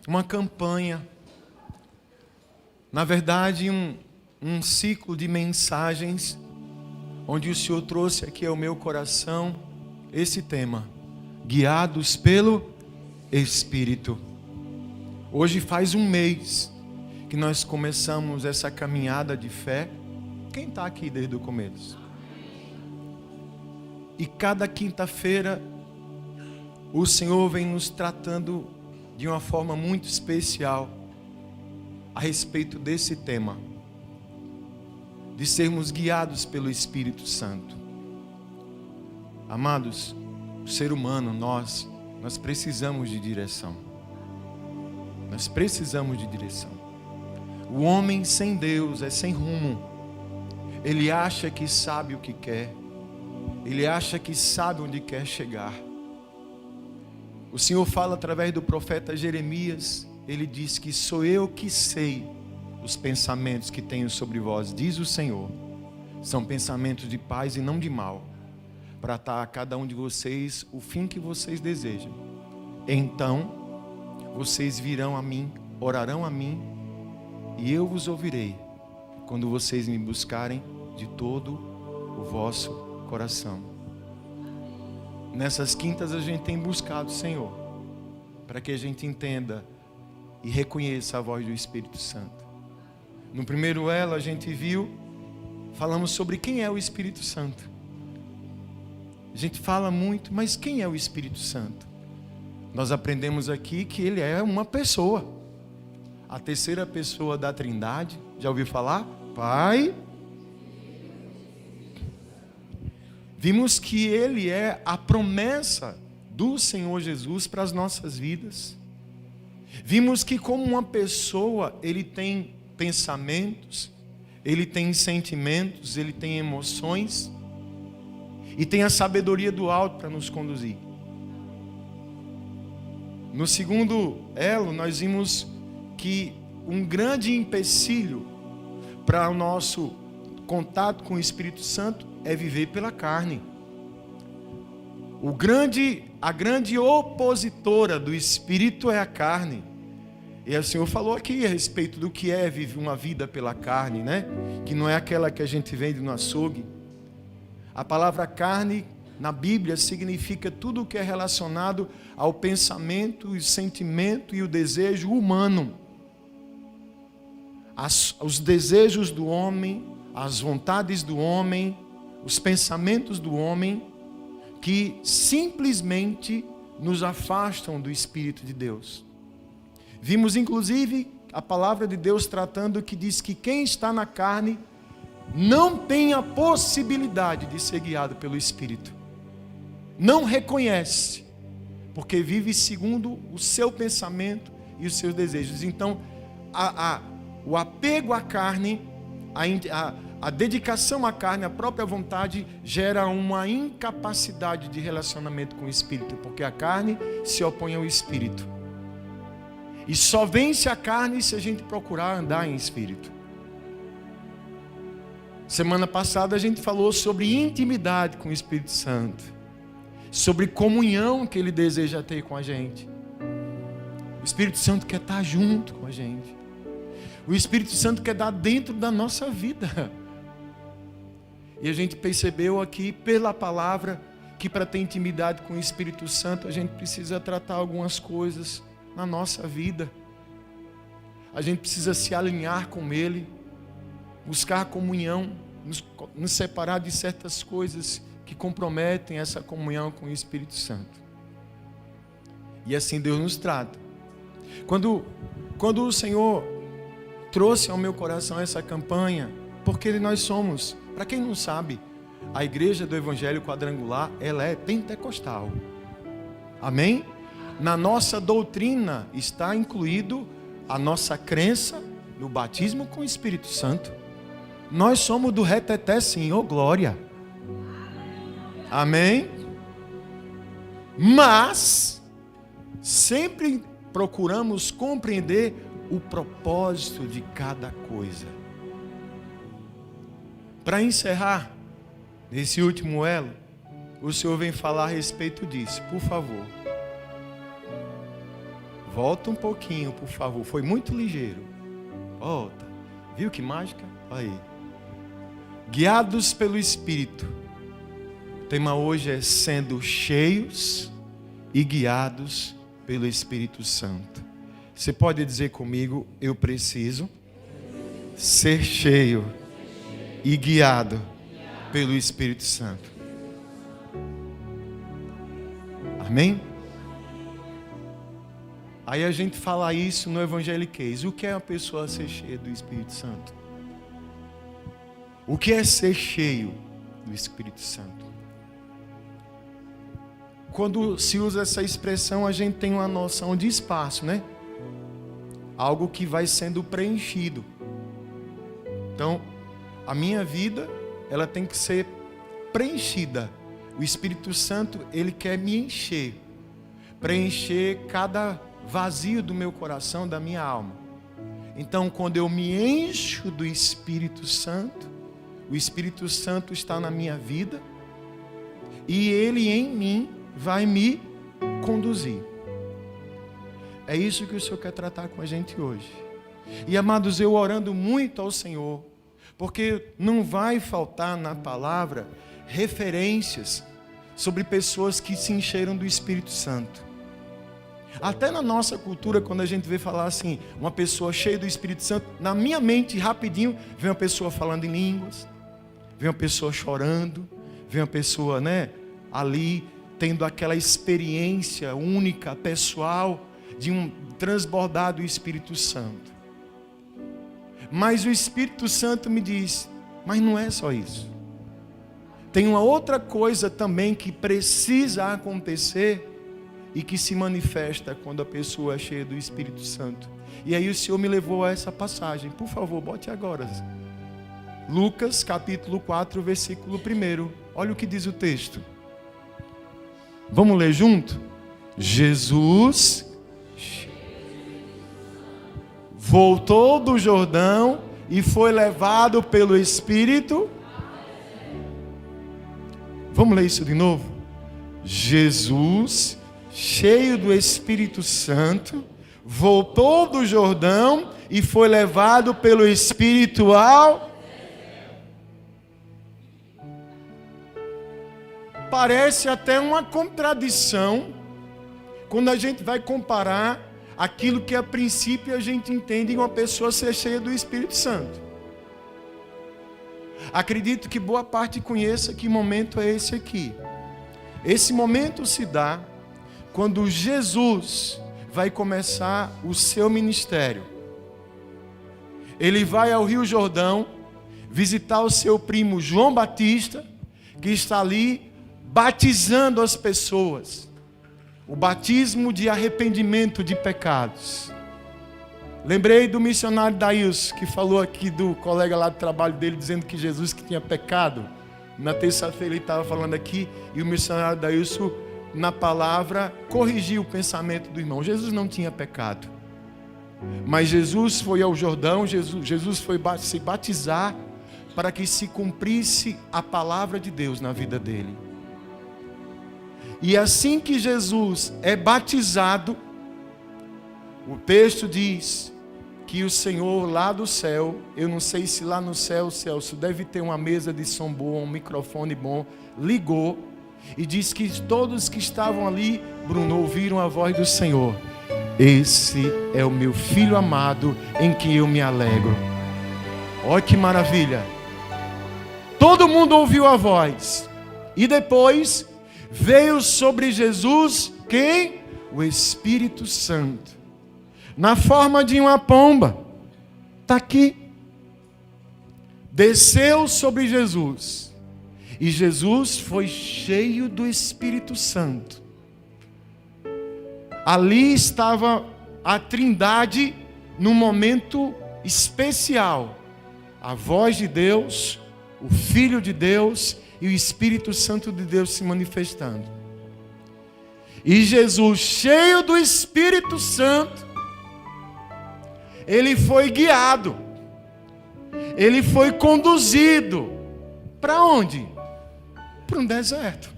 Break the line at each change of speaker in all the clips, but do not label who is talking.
uma campanha, na verdade um ciclo de mensagens, onde o Senhor trouxe aqui ao meu coração esse tema, guiados pelo Espírito. Hoje faz um mês que nós começamos essa caminhada de fé. Quem está aqui desde o começo? E cada quinta-feira o Senhor vem nos tratando de uma forma muito especial a respeito desse tema, de sermos guiados pelo Espírito Santo. Amados, o ser humano, nós precisamos de direção. Nós precisamos de direção. O homem sem Deus é sem rumo. Ele acha que sabe o que quer. Ele acha que sabe onde quer chegar. O Senhor fala através do profeta Jeremias. Ele diz que sou eu que sei os pensamentos que tenho sobre vós, diz o Senhor. São pensamentos de paz e não de mal, para dar a cada um de vocês o fim que vocês desejam. Então vocês virão a mim, orarão a mim, e eu vos ouvirei, quando vocês me buscarem de todo o vosso coração. Nessas quintas a gente tem buscado o Senhor, para que a gente entenda e reconheça a voz do Espírito Santo. No primeiro elo a gente falamos sobre quem é o Espírito Santo. A gente fala muito, mas quem é o Espírito Santo? Nós aprendemos aqui que ele é uma pessoa, a terceira pessoa da Trindade. Já ouviu falar? Pai. Vimos que ele é a promessa do Senhor Jesus para as nossas vidas. Vimos que como uma pessoa, ele tem pensamentos, ele tem sentimentos, ele tem emoções e tem a sabedoria do alto para nos conduzir. No segundo elo, nós vimos que um grande empecilho para o nosso contato com o Espírito Santo é viver pela carne. A grande opositora do Espírito é a carne. E o Senhor falou aqui a respeito do que é viver uma vida pela carne, né? Que não é aquela que a gente vende no açougue. A palavra carne na Bíblia significa tudo o que é relacionado ao pensamento, o sentimento e o desejo humano. Os desejos do homem, as vontades do homem, os pensamentos do homem, que simplesmente nos afastam do Espírito de Deus. Vimos inclusive a palavra de Deus tratando que diz que quem está na carne não tem a possibilidade de ser guiado pelo Espírito. Não reconhece, porque vive segundo o seu pensamento e os seus desejos. Então, o apego à carne, a dedicação à carne, a própria vontade, gera uma incapacidade de relacionamento com o Espírito, porque a carne se opõe ao Espírito. E só vence a carne se a gente procurar andar em Espírito. Semana passada a gente falou sobre intimidade com o Espírito Santo, sobre comunhão que Ele deseja ter com a gente. O Espírito Santo quer estar junto com a gente. O Espírito Santo quer dar dentro da nossa vida. E a gente percebeu aqui pela palavra que para ter intimidade com o Espírito Santo a gente precisa tratar algumas coisas na nossa vida. A gente precisa se alinhar com Ele, buscar comunhão, nos separar de certas coisas que comprometem essa comunhão com o Espírito Santo. E assim Deus nos trata. Quando o Senhor trouxe ao meu coração essa campanha, porque nós somos, para quem não sabe, a igreja do Evangelho Quadrangular, ela é pentecostal. Amém? Na nossa doutrina está incluído a nossa crença no batismo com o Espírito Santo. Nós somos do reteté sim, ô glória. Amém? Mas sempre procuramos compreender o propósito de cada coisa. Para encerrar, nesse último elo, o Senhor vem falar a respeito disso. Por favor, Volta um pouquinho, por favor. Foi muito ligeiro. Volta. Viu que mágica? Aí. Guiados pelo Espírito. O tema hoje é sendo cheios e guiados pelo Espírito Santo. Você pode dizer comigo, eu preciso ser cheio e guiado pelo Espírito Santo. Amém? Aí a gente fala isso no Evangeliquez. O que é uma pessoa ser cheia do Espírito Santo? O que é ser cheio do Espírito Santo? Quando se usa essa expressão, a gente tem uma noção de espaço, né? Algo que vai sendo preenchido. Então, a minha vida, ela tem que ser preenchida. O Espírito Santo, ele quer me encher. Preencher cada vazio do meu coração, da minha alma. Então, quando eu me encho do Espírito Santo, o Espírito Santo está na minha vida e ele em mim vai me conduzir. É isso que o Senhor quer tratar com a gente hoje. E amados, eu orando muito ao Senhor, porque não vai faltar na palavra referências sobre pessoas que se encheram do Espírito Santo. Até na nossa cultura, quando a gente vê falar assim, uma pessoa cheia do Espírito Santo, na minha mente, rapidinho, vem uma pessoa falando em línguas, vem uma pessoa chorando, vem uma pessoa, ali, tendo aquela experiência única, pessoal, de um transbordar do Espírito Santo. Mas o Espírito Santo me diz, mas não é só isso. Tem uma outra coisa também que precisa acontecer e que se manifesta quando a pessoa é cheia do Espírito Santo. E aí o Senhor me levou a essa passagem. Por favor, bote agora. Lucas capítulo 4, versículo 1. Olha o que diz o texto. Vamos ler junto? Jesus voltou do Jordão e foi levado pelo Espírito. Vamos ler isso de novo? Jesus, cheio do Espírito Santo, voltou do Jordão e foi levado pelo Espírito ao... Parece até uma contradição quando a gente vai comparar aquilo que a princípio a gente entende em uma pessoa ser cheia do Espírito Santo. Acredito que boa parte conheça que momento é esse aqui. Esse momento se dá quando Jesus vai começar o seu ministério. Ele vai ao Rio Jordão visitar o seu primo João Batista, que está ali batizando as pessoas. O batismo de arrependimento de pecados. Lembrei do missionário Daílson, que falou aqui do colega lá do trabalho dele, dizendo que Jesus que tinha pecado. Na terça-feira ele estava falando aqui, e o missionário Daílson, na palavra, corrigiu o pensamento do irmão. Jesus não tinha pecado. Mas Jesus foi ao Jordão, Jesus foi se batizar para que se cumprisse a palavra de Deus na vida dele. E assim que Jesus é batizado, o texto diz que o Senhor lá do céu, eu não sei se lá no céu, Celso, deve ter uma mesa de som bom, um microfone bom, ligou e diz que todos que estavam ali, Bruno, ouviram a voz do Senhor. Esse é o meu filho amado em que eu me alegro. Olha que maravilha. Todo mundo ouviu a voz. E depois veio sobre Jesus quem? O Espírito Santo. Na forma de uma pomba. Está aqui. Desceu sobre Jesus. E Jesus foi cheio do Espírito Santo. Ali estava a Trindade num momento especial. A voz de Deus, o Filho de Deus e o Espírito Santo de Deus se manifestando. E Jesus, cheio do Espírito Santo, ele foi guiado. Ele foi conduzido. Para onde? Para um deserto.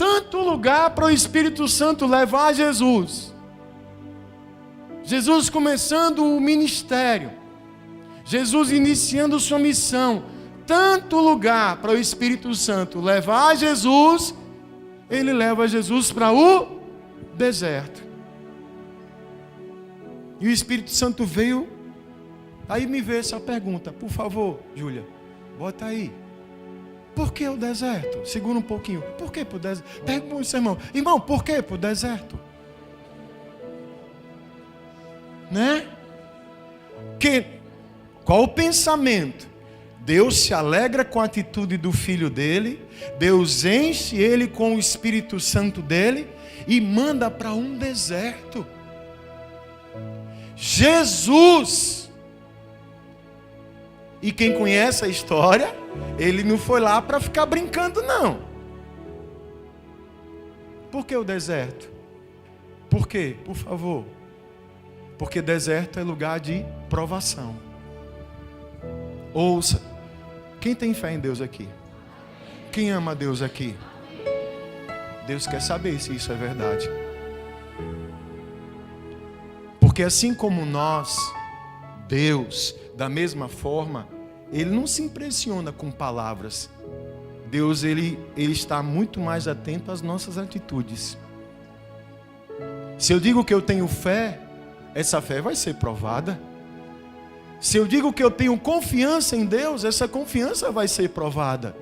tanto lugar para o Espírito Santo levar Jesus. Jesus começando o ministério, Jesus iniciando sua missão, tanto lugar para o Espírito Santo levar Jesus, ele leva Jesus para o deserto. E o Espírito Santo veio, aí me veio essa pergunta, por favor, Júlia, bota aí. Por que o deserto? Segura um pouquinho. Por que para o deserto? Pergunta para o seu irmão. Irmão, por que para o deserto? Né? Qual o pensamento? Deus se alegra com a atitude do filho dele. Deus enche ele com o Espírito Santo dele e manda para um deserto. Jesus. E quem conhece a história, ele não foi lá para ficar brincando, não. Por que o deserto? Por quê? Por favor. Porque deserto é lugar de provação. Ouça. Quem tem fé em Deus aqui? Quem ama Deus aqui? Deus quer saber se isso é verdade. Porque assim como nós, Deus, da mesma forma, Ele não se impressiona com palavras. Deus, ele está muito mais atento às nossas atitudes. Se eu digo que eu tenho fé, essa fé vai ser provada. Se eu digo que eu tenho confiança em Deus, essa confiança vai ser provada.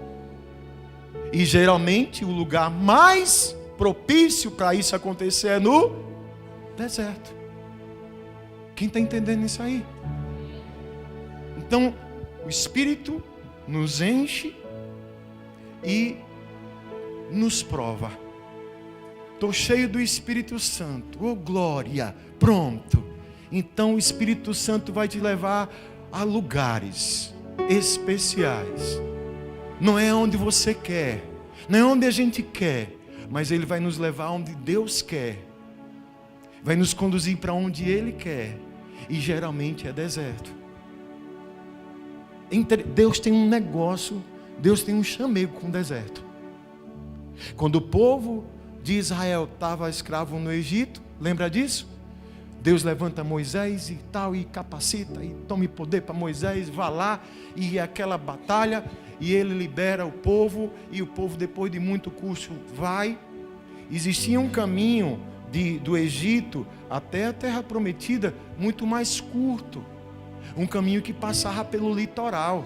E geralmente o lugar mais propício para isso acontecer é no deserto. Quem está entendendo isso aí? Então, o Espírito nos enche e nos prova. Estou cheio do Espírito Santo. Oh, glória! Pronto. Então o Espírito Santo vai te levar a lugares especiais. Não é onde você quer, não é onde a gente quer, mas Ele vai nos levar onde Deus quer. Vai nos conduzir para onde Ele quer. E geralmente é deserto. Deus tem um negócio, Deus tem um chamego com o deserto. Quando o povo de Israel estava escravo no Egito, lembra disso? Deus levanta Moisés e tal, e capacita, e tome poder para Moisés, vá lá, e aquela batalha, e ele libera o povo, e o povo depois de muito custo vai. Existia um caminho do Egito até a terra prometida muito mais curto, um caminho que passava pelo litoral.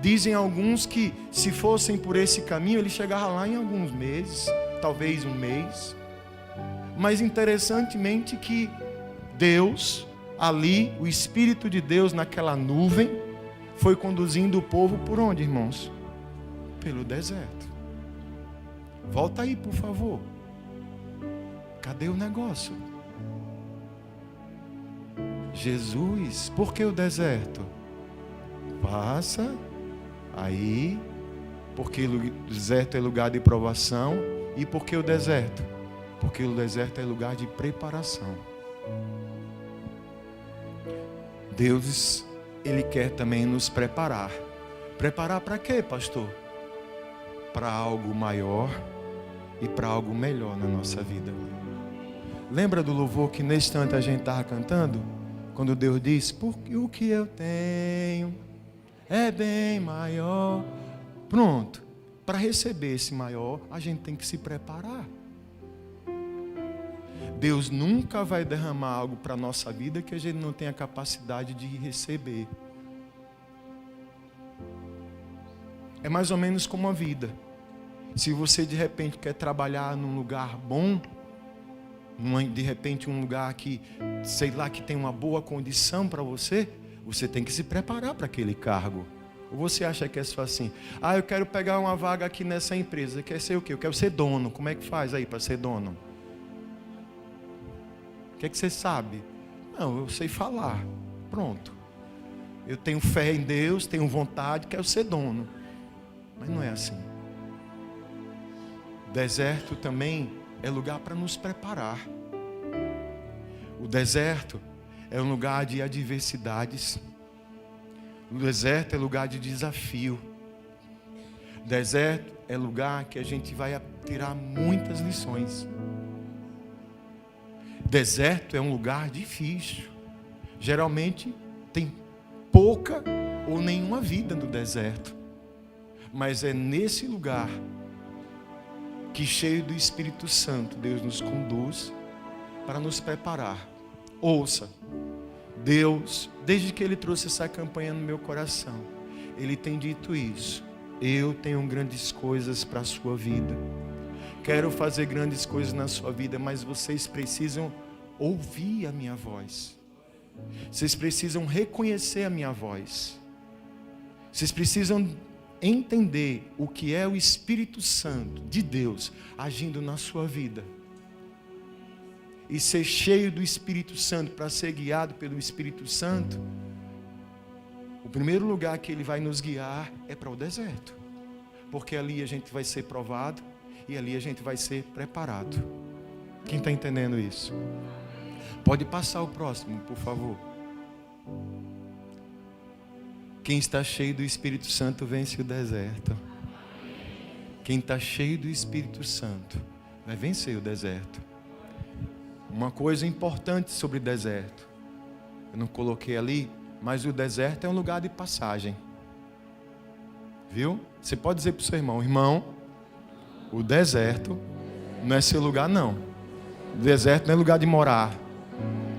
Dizem alguns que se fossem por esse caminho, ele chegava lá em alguns meses, talvez um mês. Mas interessantemente que Deus, ali, o Espírito de Deus naquela nuvem, foi conduzindo o povo por onde, irmãos? Pelo deserto. Volta aí, por favor. Cadê o negócio? Jesus, por que o deserto? Passa aí, porque o deserto é lugar de provação. E por que o deserto? Porque o deserto é lugar de preparação. Deus, Ele quer também nos preparar. Preparar para quê, pastor? Para algo maior e para algo melhor na nossa vida. Lembra do louvor que nesse instante a gente estava cantando? Quando Deus diz, porque o que eu tenho é bem maior. Pronto, para receber esse maior, a gente tem que se preparar. Deus nunca vai derramar algo para a nossa vida que a gente não tenha capacidade de receber. É mais ou menos como a vida. Se você de repente quer trabalhar num lugar bom, de repente um lugar que, sei lá, que tem uma boa condição para você, você tem que se preparar para aquele cargo. Ou você acha que é só assim, eu quero pegar uma vaga aqui nessa empresa, quer ser o quê? Eu quero ser dono. Como é que faz aí para ser dono? O que você sabe? Não, eu sei falar. Pronto. Eu tenho fé em Deus, tenho vontade, quero ser dono. Mas não é assim. Deserto também é lugar para nos preparar. O deserto é um lugar de adversidades. O deserto é lugar de desafio. O deserto é lugar que a gente vai tirar muitas lições. Deserto é um lugar difícil. Geralmente tem pouca ou nenhuma vida no deserto. Mas é nesse lugar que, cheio do Espírito Santo, Deus nos conduz para nos preparar. Ouça, Deus, desde que Ele trouxe essa campanha no meu coração, Ele tem dito isso: eu tenho grandes coisas para a sua vida. Quero fazer grandes coisas na sua vida, mas vocês precisam ouvir a minha voz. Vocês precisam reconhecer a minha voz. Vocês precisam entender o que é o Espírito Santo de Deus agindo na sua vida. E ser cheio do Espírito Santo para ser guiado pelo Espírito Santo. O primeiro lugar que Ele vai nos guiar é para o deserto. Porque ali a gente vai ser provado e ali a gente vai ser preparado. Quem está entendendo isso? Pode passar o próximo, por favor. Quem está cheio do Espírito Santo vence o deserto. Quem está cheio do Espírito Santo vai vencer o deserto. Uma coisa importante sobre deserto, eu não coloquei ali, mas o deserto é um lugar de passagem. Viu? Você pode dizer para o seu irmão: irmão, o deserto não é seu lugar não. O deserto não é lugar de morar.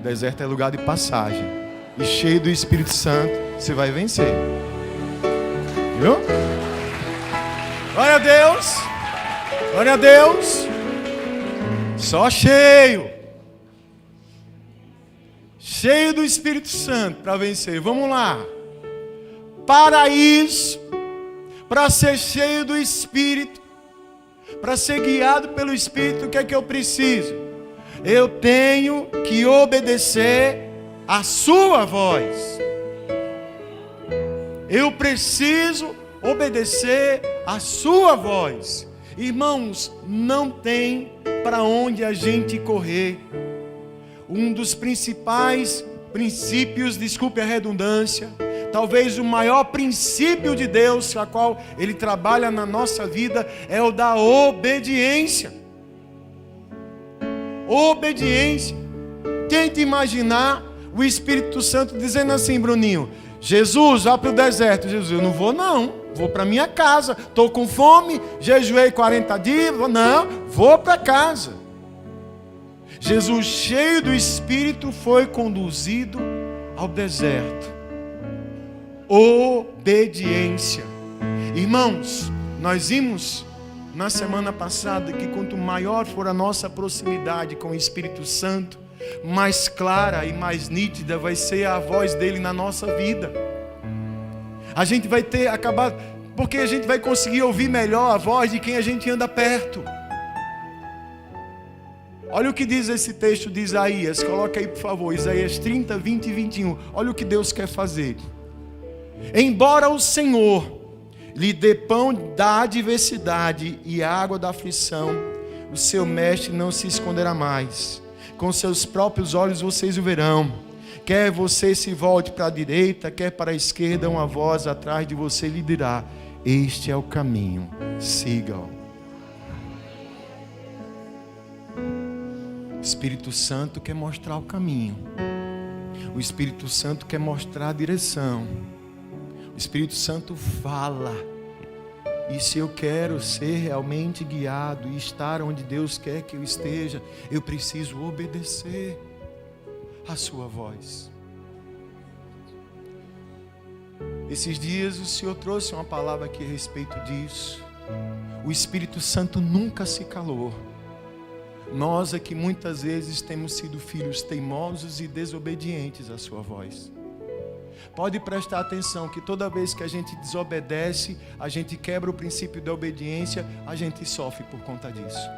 O deserto é lugar de passagem. E cheio do Espírito Santo, você vai vencer. Viu? Glória a Deus. Glória a Deus. Só cheio. Cheio do Espírito Santo para vencer. Vamos lá. Para isso, para ser cheio do Espírito, para ser guiado pelo Espírito, o que é que eu preciso? Eu tenho que obedecer a sua voz. Eu preciso obedecer a sua voz. Irmãos, não tem para onde a gente correr. Um dos principais princípios, desculpe a redundância, talvez o maior princípio de Deus, a qual Ele trabalha na nossa vida, é o da obediência. Obediência. Tente imaginar o Espírito Santo dizendo assim: Bruninho, Jesus, vá para o deserto. Jesus, eu não vou não, vou para minha casa, estou com fome, jejuei 40 dias, não, vou para casa. Jesus, cheio do Espírito, foi conduzido ao deserto. Obediência. Irmãos, nós vimos na semana passada que quanto maior for a nossa proximidade com o Espírito Santo, mais clara e mais nítida vai ser a voz dele na nossa vida. A gente vai porque a gente vai conseguir ouvir melhor a voz de quem a gente anda perto. Olha o que diz esse texto de Isaías, coloca aí por favor, Isaías 30, 20 e 21. Olha o que Deus quer fazer. Embora o Senhor lhe dê pão da adversidade e água da aflição, o seu mestre não se esconderá mais. Com seus próprios olhos vocês o verão. Quer você se volte para a direita, quer para a esquerda, uma voz atrás de você lhe dirá: este é o caminho, siga-o. O Espírito Santo quer mostrar o caminho. O Espírito Santo quer mostrar a direção. O Espírito Santo fala. E se eu quero ser realmente guiado e estar onde Deus quer que eu esteja, eu preciso obedecer a sua voz. Esses dias o Senhor trouxe uma palavra aqui a respeito disso. O Espírito Santo nunca se calou. Nós é que muitas vezes temos sido filhos teimosos e desobedientes à sua voz. Pode prestar atenção que toda vez que a gente desobedece, a gente quebra o princípio da obediência, a gente sofre por conta disso.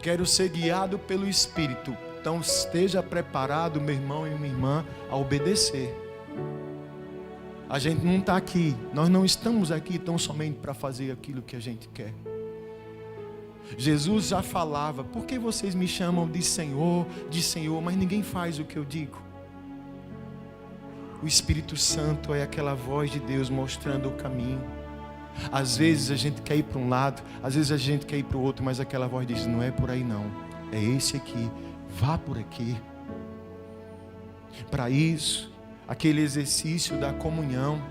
Quero ser guiado pelo Espírito, então esteja preparado, meu irmão e minha irmã, a obedecer. A gente não está aqui, nós não estamos aqui tão somente para fazer aquilo que a gente quer. Jesus já falava: por que vocês me chamam de Senhor, mas ninguém faz o que eu digo? O Espírito Santo é aquela voz de Deus mostrando o caminho. Às vezes a gente quer ir para um lado, às vezes a gente quer ir para o outro, mas aquela voz diz: não é por aí não, é esse aqui, vá por aqui. Para isso, aquele exercício da comunhão,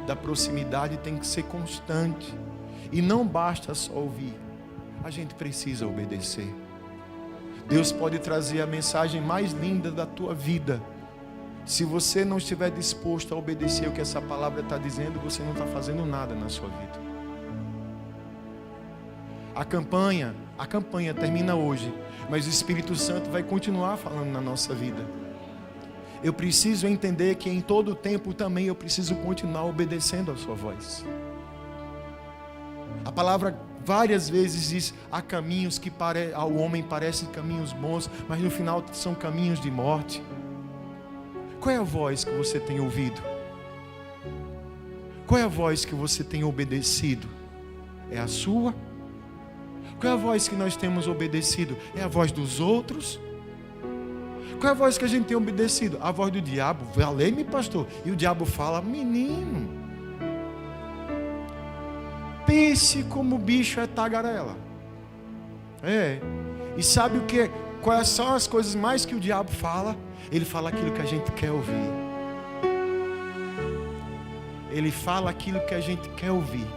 da proximidade tem que ser constante. E não basta só ouvir, a gente precisa obedecer. Deus pode trazer a mensagem mais linda da tua vida. Se você não estiver disposto a obedecer o que essa palavra está dizendo, você não está fazendo nada na sua vida. A campanha termina hoje, mas o Espírito Santo vai continuar falando na nossa vida. Eu preciso entender que em todo o tempo também eu preciso continuar obedecendo a sua voz. A palavra várias vezes diz: há caminhos que ao homem parecem caminhos bons, mas no final são caminhos de morte. Qual é a voz que você tem ouvido? Qual é a voz que você tem obedecido? É a sua? Qual é a voz que nós temos obedecido? É a voz dos outros? Qual é a voz que a gente tem obedecido? A voz do diabo. Valei-me, pastor. E o diabo fala: menino, pense como o bicho é tagarela. E sabe o que? Quais são as coisas mais que o diabo fala? Ele fala aquilo que a gente quer ouvir. Ele fala aquilo que a gente quer ouvir.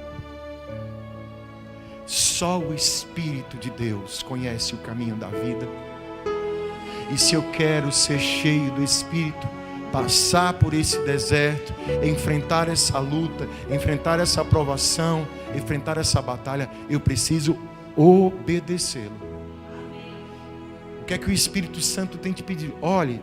Só o Espírito de Deus conhece o caminho da vida. E se eu quero ser cheio do Espírito, passar por esse deserto, enfrentar essa luta, enfrentar essa provação, enfrentar essa batalha, eu preciso obedecê-lo. O que é que o Espírito Santo tem te pedido? Olhe,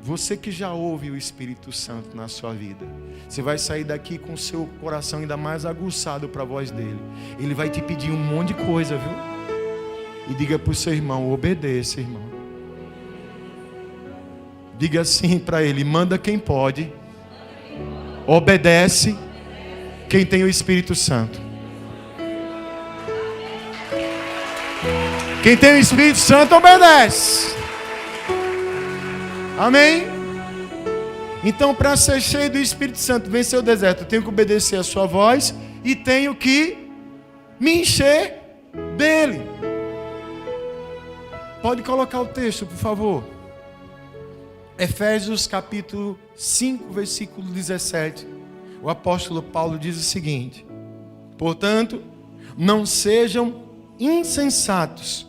você que já ouve o Espírito Santo na sua vida, você vai sair daqui com o seu coração ainda mais aguçado para a voz dele. Ele vai te pedir um monte de coisa, viu? E diga para o seu irmão: obedeça, irmão. Diga assim para ele: manda quem pode, obedece quem tem o Espírito Santo. Quem tem o Espírito Santo obedece. Amém? Então, para ser cheio do Espírito Santo, vencer o deserto, eu tenho que obedecer a sua voz e tenho que me encher dele. Pode colocar o texto, por favor. Efésios capítulo 5, versículo 17. O apóstolo Paulo diz o seguinte: portanto, não sejam insensatos,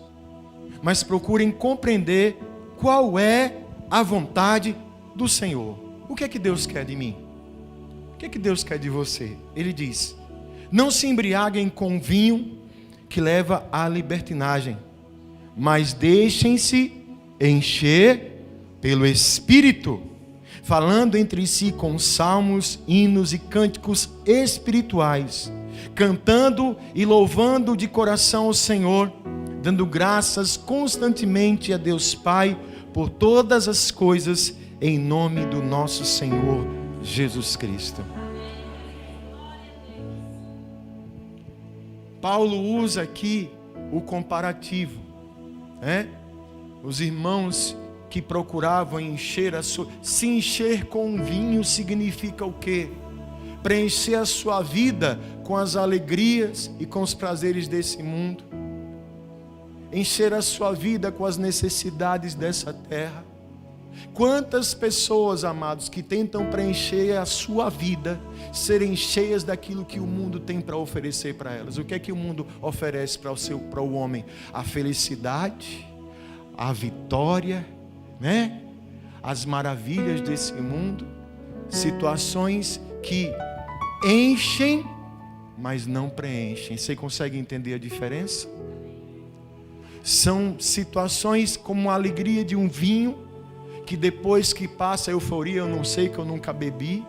mas procurem compreender qual é a vontade do Senhor. O que é que Deus quer de mim? O que é que Deus quer de você? Ele diz: não se embriaguem com vinho que leva à libertinagem, mas deixem-se encher pelo Espírito, falando entre si com salmos, hinos e cânticos espirituais, cantando e louvando de coração ao Senhor, dando graças constantemente a Deus Pai por todas as coisas, em nome do nosso Senhor Jesus Cristo. Paulo usa aqui o comparativo, Os irmãos que procuravam encher se encher com vinho significa o quê? Preencher a sua vida com as alegrias e com os prazeres desse mundo. Encher a sua vida com as necessidades dessa terra. Quantas pessoas, amados, que tentam preencher a sua vida, serem cheias daquilo que o mundo tem para oferecer para elas. O que é que o mundo oferece para o homem? A felicidade, a vitória, as maravilhas desse mundo. Situações que enchem, mas não preenchem. Você consegue entender a diferença? São situações como a alegria de um vinho, que depois que passa a euforia, eu não sei, que eu nunca bebi,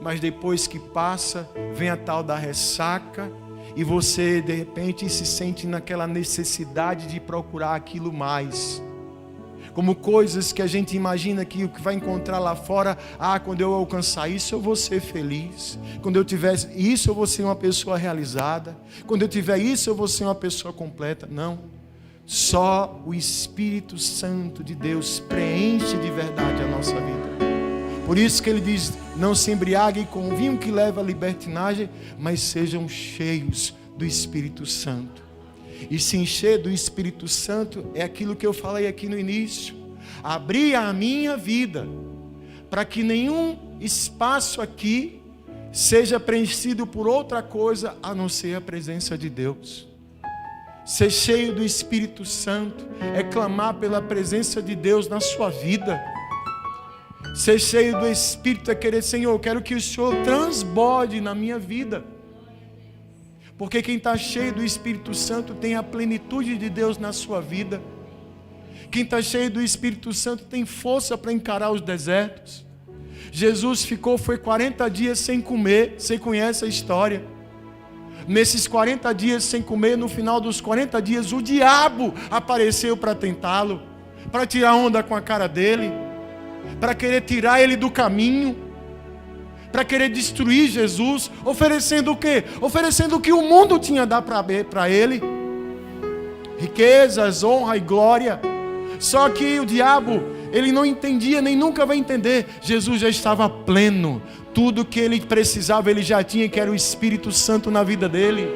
mas depois que passa, vem a tal da ressaca, e você de repente se sente naquela necessidade de procurar aquilo mais. Como coisas que a gente imagina que o que vai encontrar lá fora, quando eu alcançar isso eu vou ser feliz, quando eu tiver isso eu vou ser uma pessoa realizada, quando eu tiver isso eu vou ser uma pessoa completa. Não, só o Espírito Santo de Deus preenche de verdade a nossa vida. Por isso que ele diz: não se embriaguem com o vinho que leva à libertinagem, mas sejam cheios do Espírito Santo. E se encher do Espírito Santo é aquilo que eu falei aqui no início: abrir a minha vida para que nenhum espaço aqui seja preenchido por outra coisa a não ser a presença de Deus. Ser cheio do Espírito Santo é clamar pela presença de Deus na sua vida. Ser cheio do Espírito é querer: Senhor, eu quero que o Senhor transborde na minha vida. Porque quem está cheio do Espírito Santo tem a plenitude de Deus na sua vida. Quem está cheio do Espírito Santo tem força para encarar os desertos. Jesus foi 40 dias sem comer. Você conhece a história? Nesses 40 dias sem comer, no final dos 40 dias, o diabo apareceu para tentá-lo, para tirar onda com a cara dele, para querer tirar ele do caminho, para querer destruir Jesus, oferecendo o quê? Oferecendo o que o mundo tinha a dar para ele: riquezas, honra e glória. Só que o diabo, ele não entendia, nem nunca vai entender. Jesus já estava pleno. Tudo que ele precisava, ele já tinha, que era o Espírito Santo na vida dele.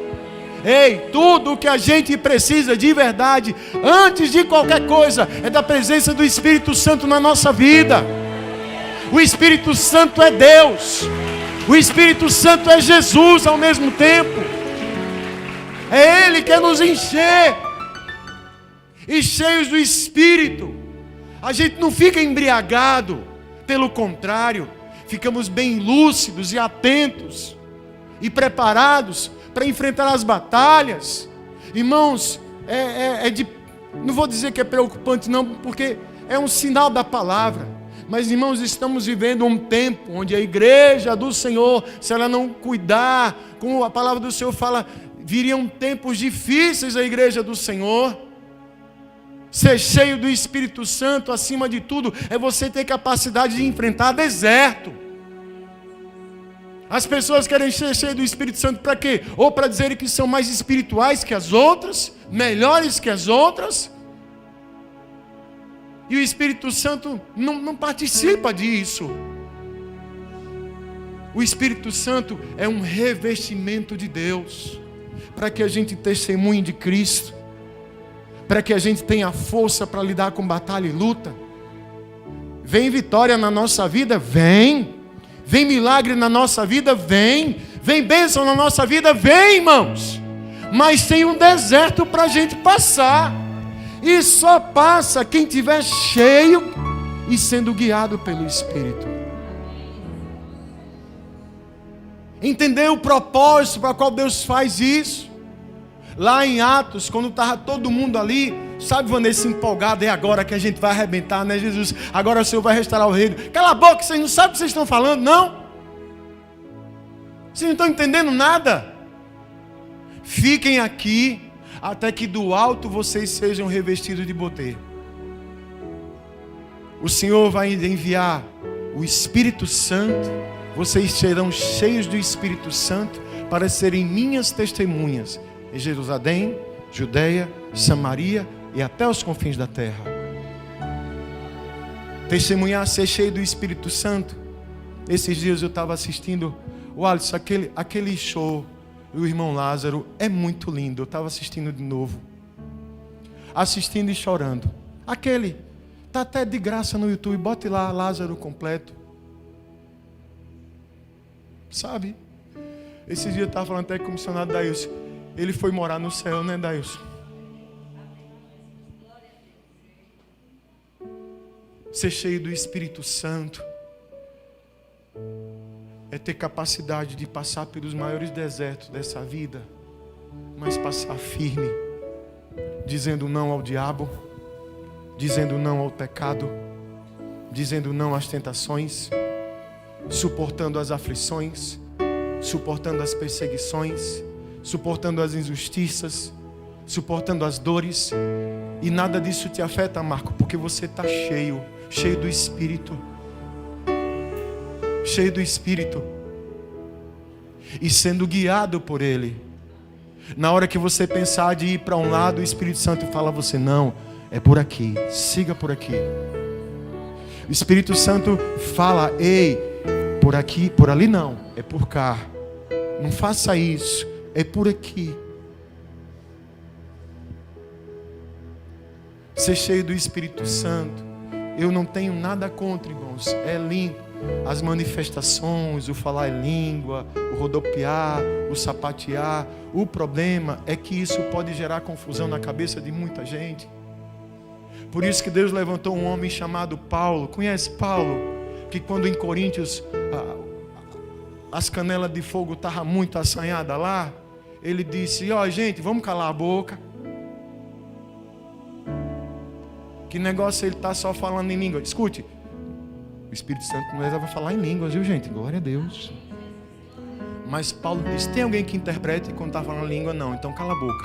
Ei, tudo o que a gente precisa de verdade, antes de qualquer coisa, é da presença do Espírito Santo na nossa vida. O Espírito Santo é Deus. O Espírito Santo é Jesus ao mesmo tempo. É Ele que quer nos encher. E cheios do Espírito, a gente não fica embriagado. Pelo contrário, ficamos bem lúcidos e atentos e preparados para enfrentar as batalhas. Irmãos, não vou dizer que é preocupante não, porque é um sinal da palavra. Mas, irmãos, estamos vivendo um tempo onde a igreja do Senhor, se ela não cuidar, como a palavra do Senhor fala, viriam tempos difíceis à igreja do Senhor. Ser cheio do Espírito Santo, acima de tudo, é você ter capacidade de enfrentar deserto. As pessoas querem ser cheias do Espírito Santo para quê? Ou para dizerem que são mais espirituais que as outras, melhores que as outras. E o Espírito Santo não participa disso. O Espírito Santo é um revestimento de Deus, para que a gente testemunhe de Cristo, para que a gente tenha força para lidar com batalha e luta. Vem vitória na nossa vida? Vem. Vem milagre na nossa vida? Vem. Vem bênção na nossa vida? Vem, irmãos. Mas tem um deserto para a gente passar. E só passa quem estiver cheio e sendo guiado pelo Espírito. Entender o propósito para qual Deus faz isso. Lá em Atos, quando estava todo mundo ali, sabe, Vanessa, empolgado: é agora que a gente vai arrebentar, né, Jesus? Agora o Senhor vai restaurar o reino. Cala a boca, vocês não sabem o que vocês estão falando, não? Vocês não estão entendendo nada? Fiquem aqui, até que do alto vocês sejam revestidos de poder. O Senhor vai enviar o Espírito Santo, vocês serão cheios do Espírito Santo para serem minhas testemunhas em Jerusalém, Judeia, Samaria e até os confins da terra. Testemunhar, ser cheio do Espírito Santo. Esses dias eu estava assistindo, o Alisson, aquele show do irmão Lázaro é muito lindo. Eu estava assistindo de novo, assistindo e chorando. Aquele, está até de graça no YouTube, bote lá Lázaro completo. Sabe, esses dias eu estava falando até com o missionário Daílson. Ele foi morar no céu, né, Daílson? Ser cheio do Espírito Santo é ter capacidade de passar pelos maiores desertos dessa vida, mas passar firme, dizendo não ao diabo, dizendo não ao pecado, dizendo não às tentações, suportando as aflições, suportando as perseguições, suportando as injustiças, suportando as dores. E nada disso te afeta, Marco, porque você está cheio do Espírito. Cheio do Espírito. E sendo guiado por Ele. Na hora que você pensar de ir para um lado, o Espírito Santo fala a você: não, é por aqui, siga por aqui. O Espírito Santo fala: ei, por aqui, por ali não, é por cá. Não faça isso, é por aqui. Ser cheio do Espírito Santo, eu não tenho nada contra, irmãos. É lindo. As manifestações, o falar em língua, o rodopiar, o sapatear. O problema é que isso pode gerar confusão na cabeça de muita gente. Por isso que Deus levantou um homem chamado Paulo. Conhece Paulo? Que quando em Coríntios as canelas de fogo estavam muito assanhadas lá, ele disse: ó, gente, vamos calar a boca. Que negócio ele está só falando em língua. Escute, o Espírito Santo não vai falar em línguas, viu, gente? Glória a Deus. Mas Paulo disse: tem alguém que interprete quando está falando língua? Não, então cala a boca.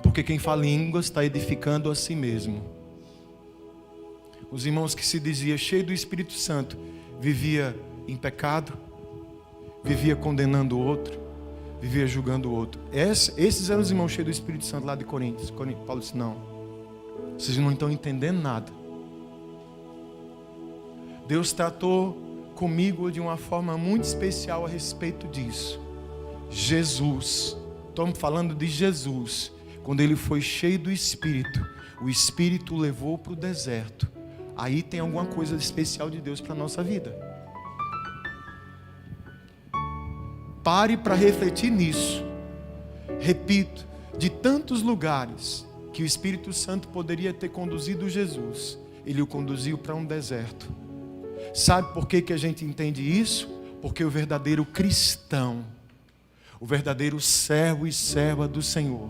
Porque quem fala em línguas está edificando a si mesmo. Os irmãos que se dizia cheio do Espírito Santo vivia em pecado, vivia condenando o outro, vivia julgando o outro. Esses eram os irmãos cheios do Espírito Santo lá de Coríntios. Paulo disse: não, vocês não estão entendendo nada. Deus tratou comigo de uma forma muito especial a respeito disso. Jesus, estamos falando de Jesus. Quando ele foi cheio do Espírito, o Espírito o levou para o deserto. Aí tem alguma coisa especial de Deus para a nossa vida. Pare para refletir nisso. Repito, de tantos lugares que o Espírito Santo poderia ter conduzido Jesus, ele o conduziu para um deserto. Sabe por que a gente entende isso? Porque o verdadeiro cristão, o verdadeiro servo e serva do Senhor,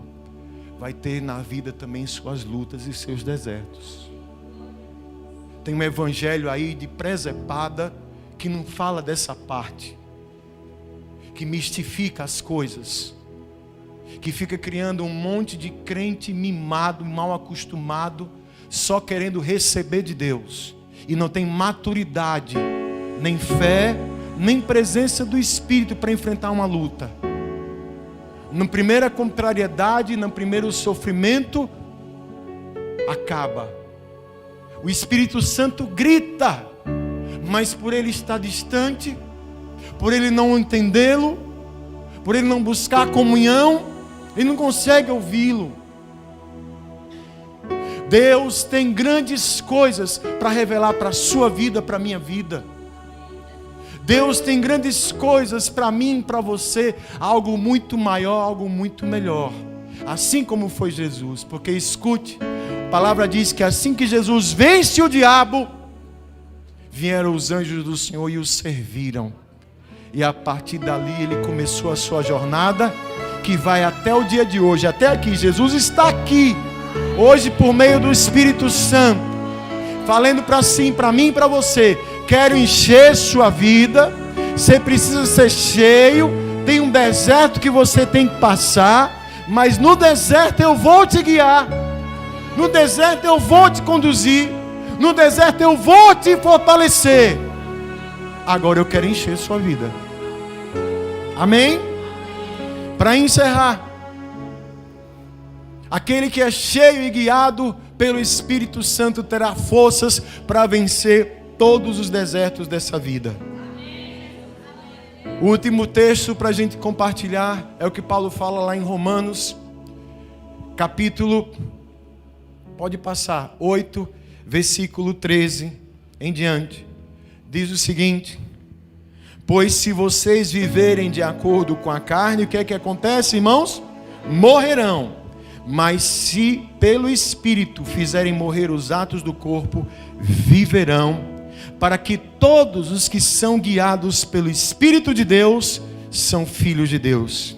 vai ter na vida também suas lutas e seus desertos. Tem um evangelho aí de presepada que não fala dessa parte, que mistifica as coisas, que fica criando um monte de crente mimado, mal acostumado, só querendo receber de Deus, e não tem maturidade, nem fé, nem presença do Espírito para enfrentar uma luta. Na primeira contrariedade, no primeiro sofrimento, acaba. O Espírito Santo grita, mas por ele estar distante, por ele não entendê-lo, por ele não buscar comunhão, ele não consegue ouvi-lo. Deus tem grandes coisas para revelar para a sua vida, para a minha vida. Deus tem grandes coisas para mim, para você, algo muito maior, algo muito melhor. Assim como foi Jesus, porque escute, a palavra diz que assim que Jesus vence o diabo, vieram os anjos do Senhor e o serviram. E a partir dali ele começou a sua jornada, que vai até o dia de hoje, até aqui. Jesus está aqui, hoje por meio do Espírito Santo, falando para mim e para você: quero encher sua vida, você precisa ser cheio, tem um deserto que você tem que passar, mas no deserto eu vou te guiar, no deserto eu vou te conduzir, no deserto eu vou te fortalecer. Agora eu quero encher sua vida. Amém? Para encerrar, aquele que é cheio e guiado pelo Espírito Santo terá forças para vencer todos os desertos dessa vida. O último texto para a gente compartilhar é o que Paulo fala lá em Romanos, capítulo, pode passar, 8, versículo 13 em diante. Diz o seguinte: pois se vocês viverem de acordo com a carne, o que é que acontece, irmãos? Morrerão. Mas se pelo Espírito fizerem morrer os atos do corpo, viverão, para que todos os que são guiados pelo Espírito de Deus são filhos de Deus.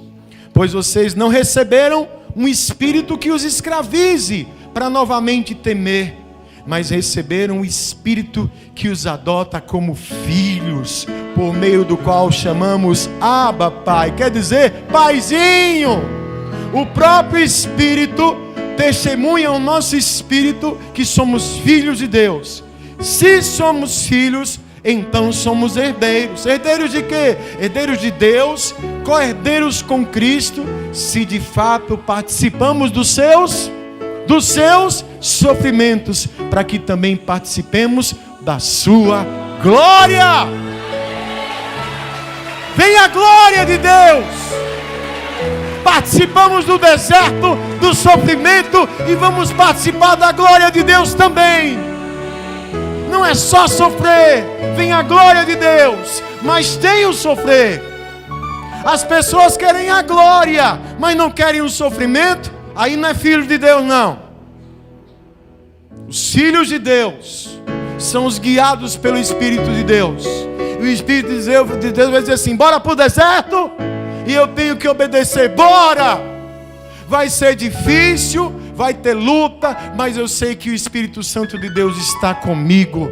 Pois vocês não receberam um espírito que os escravize para novamente temer, mas receberam um Espírito que os adota como filhos, por meio do qual chamamos Abba, Pai, quer dizer, Paizinho. O próprio Espírito testemunha ao nosso espírito que somos filhos de Deus. Se somos filhos, então somos herdeiros. Herdeiros de quê? Herdeiros de Deus, co-herdeiros com Cristo, se de fato participamos dos seus dos seus sofrimentos, para que também participemos da sua glória. Vem a glória de Deus. Participamos do deserto, do sofrimento, e vamos participar da glória de Deus também. Não é só sofrer, vem a glória de Deus, mas tem o sofrer. As pessoas querem a glória, mas não querem o sofrimento, aí não é filho de Deus não. Os filhos de Deus são os guiados pelo Espírito de Deus. E o Espírito de Deus vai dizer assim: bora para o deserto, e eu tenho que obedecer, bora! Vai ser difícil, vai ter luta, mas eu sei que o Espírito Santo de Deus está comigo.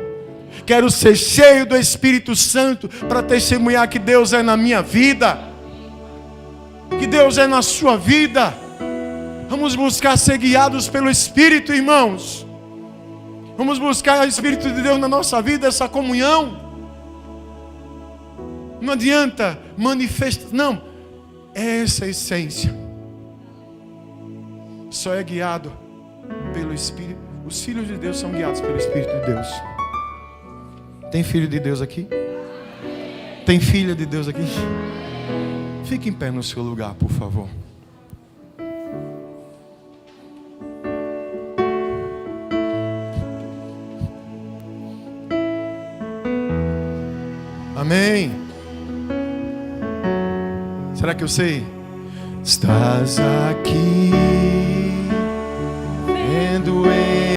Quero ser cheio do Espírito Santo para testemunhar que Deus é na minha vida, que Deus é na sua vida. Vamos buscar ser guiados pelo Espírito, irmãos. Vamos buscar o Espírito de Deus na nossa vida, essa comunhão. Não adianta manifestar, não. Essa é a essência. Só é guiado pelo Espírito. Os filhos de Deus são guiados pelo Espírito de Deus. Tem filho de Deus aqui? Tem filha de Deus aqui? Fique em pé no seu lugar, por favor. Amém. Será que eu sei? Estás aqui.